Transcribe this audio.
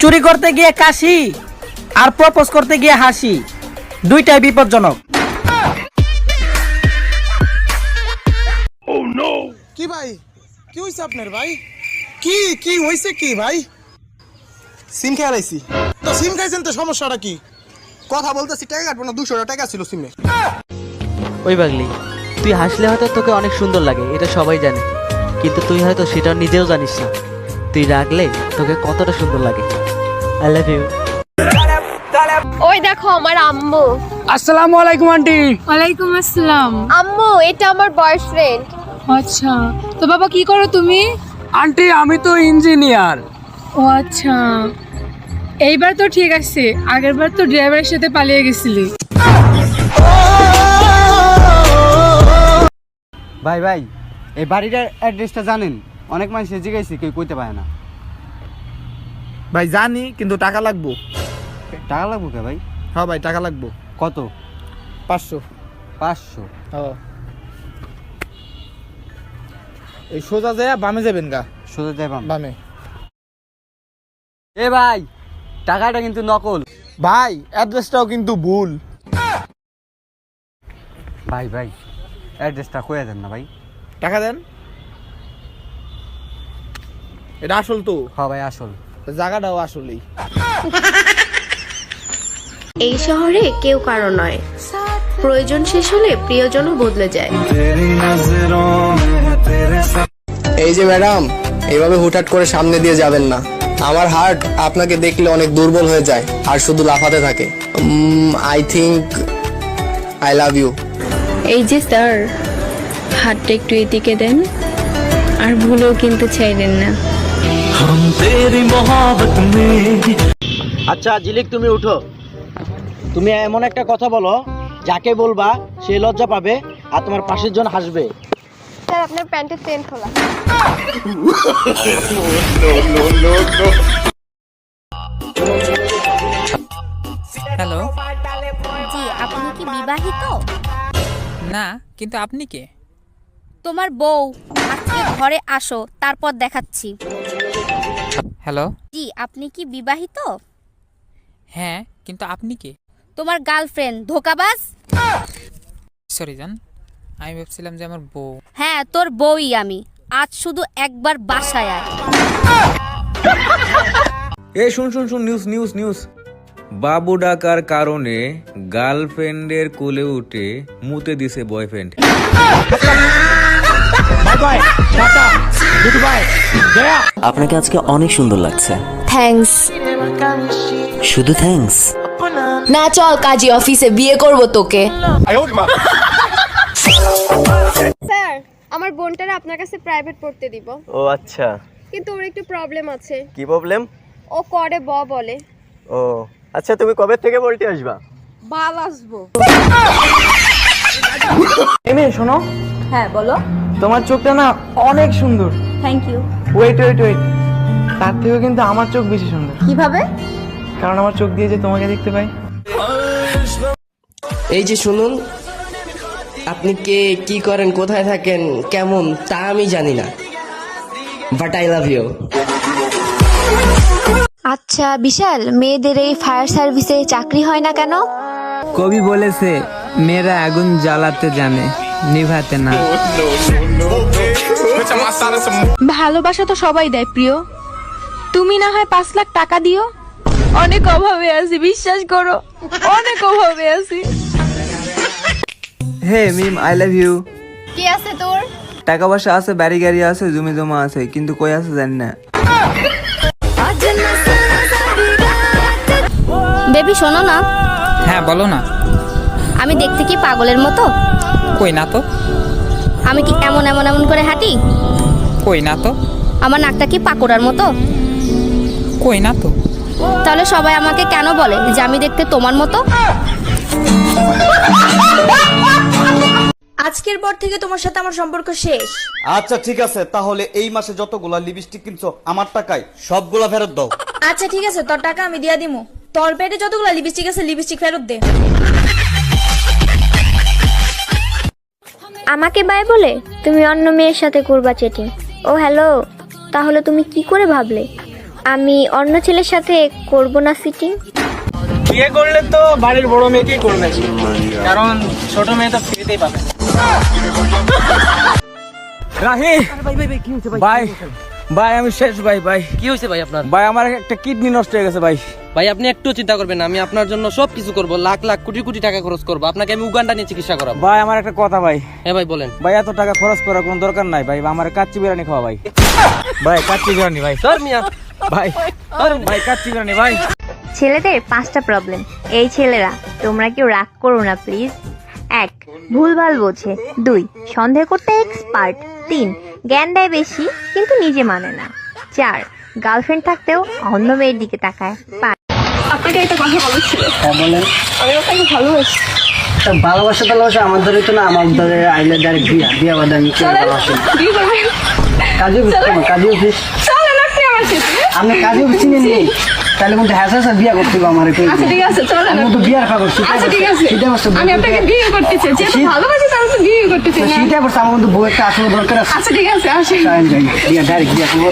চুরি করতে গিয়ে কাশি আর প্রপোজ করতে গিয়ে হাসি, দুইটাই বিপজ্জনক। কি ভাই, কি হয়েছে আপনার ভাই? কি কি হয়েছে কি ভাই? সিম খেয়ে আইছি তো। সিম খাইছেন তো সমস্যাটা কি? কথা বলতেছি, টাকা কাটবো না, 200 টাকা ছিল সিমে। ওই পাগলি, তুই হাসলে হয়তো তোকে অনেক সুন্দর লাগে, এটা সবাই জানে, কিন্তু তুই হয়তো সেটা নিজেও জানিস না তুই রাখলে তোকে কতটা সুন্দর লাগে। I love you. ওই দেখো আমার আম্মু। আসসালামু আলাইকুম আন্টি। ওয়ালাইকুম আসসালাম। আম্মু, এটা আমার বয়ফ্রেন্ড। আচ্ছা, তো বাবা কি করো তুমি? আন্টি আমি তো ইঞ্জিনিয়ার। ও আচ্ছা, এইবার তো ঠিক আছে, আগেরবার তো ড্রাইভারের সাথে পালিয়ে গেছিলি। ভাই ভাই, এই বাড়িটার অ্যাড্রেসটা জানেন? অনেক মানুষ জিজ্ঞাসি, কেউ কইতে পারে না। ভাই জানি, কিন্তু টাকা লাগবো। টাকা লাগবো কে ভাই? হ্যাঁ ভাই, টাকা লাগবো। কত? 500। 500? হ্যাঁ। এই সোজা যায় বামে যাবেন গা। সোজা যাইবাম? বামে। এ ভাই, টাকাটা কিন্তু নকল। ভাই অ্যাড্রেসটাও কিন্তু ভুল। ভাই ভাই, অ্যাড্রেসটা কইয়া দেন না ভাই। টাকা দেন। এটা আসল তো? হ্যাঁ ভাই আসল। জায়গাটাও আসলেই। এই শহরে কেউ কারো নয়, প্রয়োজন শেষ হলে প্রিয়জনও বদলে যায়। এই যে ম্যাডাম, এইভাবে হুটহাট করে সামনে দিয়ে যাবেন না। আমার হার্ট আপনাকে দেখলে অনেক দুর্বল হয়ে যায় আর শুধু লাফাতে থাকে। I think I love you. এই যে স্যার, হাতটা একটু এদিকে দেন, আর ভুলেও কিন্তু ছাইলেন না। আচ্ছা জিলিক, তুমি উঠো। তুমি এমন একটা কথা বলো যাকে বলবা সে লজ্জা পাবে আর তোমার পাশের জন হাসবে। স্যার, আপনার প্যান্টের চেন খোলা। হ্যালো। জি, আপনি কি বিবাহিত? না, কিন্তু আপনি কে? তোমার বউ। আজকে ঘরে আসো, তারপর দেখাচ্ছি। হ্যালো। জি, আপনি কি বিবাহিত? হ্যাঁ, কিন্তু আপনি কে? তোমার গার্লফ্রেন্ড ধোঁকাবাজ। সরি জান, আমি ভাবছিলাম যে আমার বউ। হ্যাঁ, তোর বউই আমি। আজ শুধু একবার বাসায় আয়। এই শুন শুন শুন, নিউজ নিউজ নিউজ। বাবু ডাকার কারণে গার্লফ্রেন্ডের কোলে উঠে মুতে দিছে বয়ফ্রেন্ড। আপনাকে আজকে অনেক সুন্দর লাগছে। থ্যাঙ্কস। শুধু থ্যাঙ্কস? না, চল কাজী অফিসে, বিয়ে করব তোকে। স্যার, আমার বোনটারে আপনার কাছে প্রাইভেট পড়তে দিব। ও আচ্ছা। কিন্তু ওর একটু প্রবলেম আছে। কি প্রবলেম? ও করে বলে। ও আচ্ছা, তুমি কবে থেকে বলতে আসবা? বাল আসবো। এমএ শোনো। হ্যাঁ বলো। তোমার চোখটা না অনেক সুন্দর। Thank you. Wait wait wait, তার থেকেও কিন্তু আমার চোখ বেশি সুন্দর। কিভাবে? কারণ আমার চোখ দিয়ে যে তোমাকে দেখতে পাই। এই যে শুনুন, আপনি কে, কি করেন, কোথায় থাকেন, কেমন তা আমি জানি না, বাট আই লাভ ইউ। আচ্ছা বিশাল, মেয়েদের এই ফায়ার সার্ভিসে চাকরি হয় না কেন? কবি বলেছে, মেয়েরা আগুন জ্বালাতে জানে, নিভাতে না। ভালোবাসা তো সবাই দেয় প্রিয়, তুমি না হয় 5 লাখ টাকা দিও। অনেক অভাবে আছি, বিশ্বাস করো, অনেক অভাবে আছি। হে মিম, আই লাভ ইউ। কি আছে তোর? টাকা পয়সা আছে, বাড়ি গাড়ি আছে, জমি জমা আছে, কিন্তু কই আছে জানি না। বেবি শোনো না। হ্যাঁ বলো না। আমি দেখতে কি পাগলের মতো? কই না তো। আমি কি এমন এমন এমন করে হাঁটি? কই না তো। আমার নাকটা কি পাকোড়ার মতো? কই না তো। তাহলে সবাই আমাকে কেন বলে যে আমি দেখতে তোমার মতো? আজকের পর থেকে তোমার সাথে আমার সম্পর্ক শেষ। আচ্ছা ঠিক আছে, তাহলে এই মাসে যতগুলা লিপস্টিক কিনছো আমার টাকায় সবগুলা ফেরত দাও। আচ্ছা ঠিক আছে, তোর টাকা আমি দিয়া দিমু। তোর পেটে যতগুলো লিপস্টিক আছে, লিপস্টিক ফেরত দে। আমাকে বাই বলে তুমি অন্য মেয়ের সাথে করবা চেটিং? ও হ্যালো, তাহলে তুমি কি করে ভাবলে আমি অন্য ছেলের সাথে করব না সিটিং। বিয়ে করলে তো বাড়ির বড় মেয়েকেই করবে, কারণ ছোট মেয়ে তো ফ্রিতেই পাবে। রাহি ভাই ভাই আমি শেষ ভাই। ভাই কি হয়েছে ভাই আপনার? ভাই আমার একটা কিডনি নষ্ট হয়ে গেছে ভাই। ভাই আপনি একটু চিন্তা করবেন না, আমি আপনার জন্য সব কিছু করব, লাখ লাখ কোটি কোটি টাকা খরচ করব, আপনাকে আমি উগান্ডা নিয়ে চিকিৎসা করাবো। ভাই আমার একটা কথা ভাই। হ্যাঁ ভাই বলেন। ভাই এত টাকা খরচ করার কোনো দরকার নাই ভাই, আমার কাচ্চি বিরিয়ানি খাওয়া ভাই। ভাই কাচ্চি বিরিয়ানি ভাই। স্যার মিয়া ভাই ভাই কাচ্চি বিরিয়ানি ভাই। ছেলেদের 5টা প্রবলেম। এই ছেলেরা তোমরা কেউ রাগ করো না প্লিজ। 1. ভুলভাল বোঝে। 2. সন্দেহ করতে এক্সপার্ট। 3. জ্ঞান দেয় বেশি কিন্তু নিজে মানে না। 4. গার্লফ্রেন্ড থাকতেও অন্য মেয়ের দিকে তাকায়। 5. আপনাকে একটা কথা বলার ছিল। বলেন। আমি ওটাকে ভালোবাসি। ভালোবাসা আমাদের তো না, আমাদের আইলে ডাইরেক্ট বিয়া বাদা নিচে ভালোবাসা। বিয়ে করবেন? কাজী অফিস চলেন আপনি আমার সাথে। আপনি কাজী অফিস চিনেন নি? তাহলে কিন্তু হ্যাঁ বিয়া করতে হবে আমার। আচ্ছা ঠিক আছে চলেন। আমি তো বিয়ার খবর আচ্ছা ঠিক আছে আমি আপনাকে বিয়ে করতে চাই। যেহেতু ভালোবাসি তাহলে তো বিয়ে করতে চাই না। সেটা বলছে আমার কিন্তু বউ একটা আসলে দরকার আছে। আচ্ছা ঠিক আছে আসেন। বিয়া ডাইরেক্ট বিয়া করবো।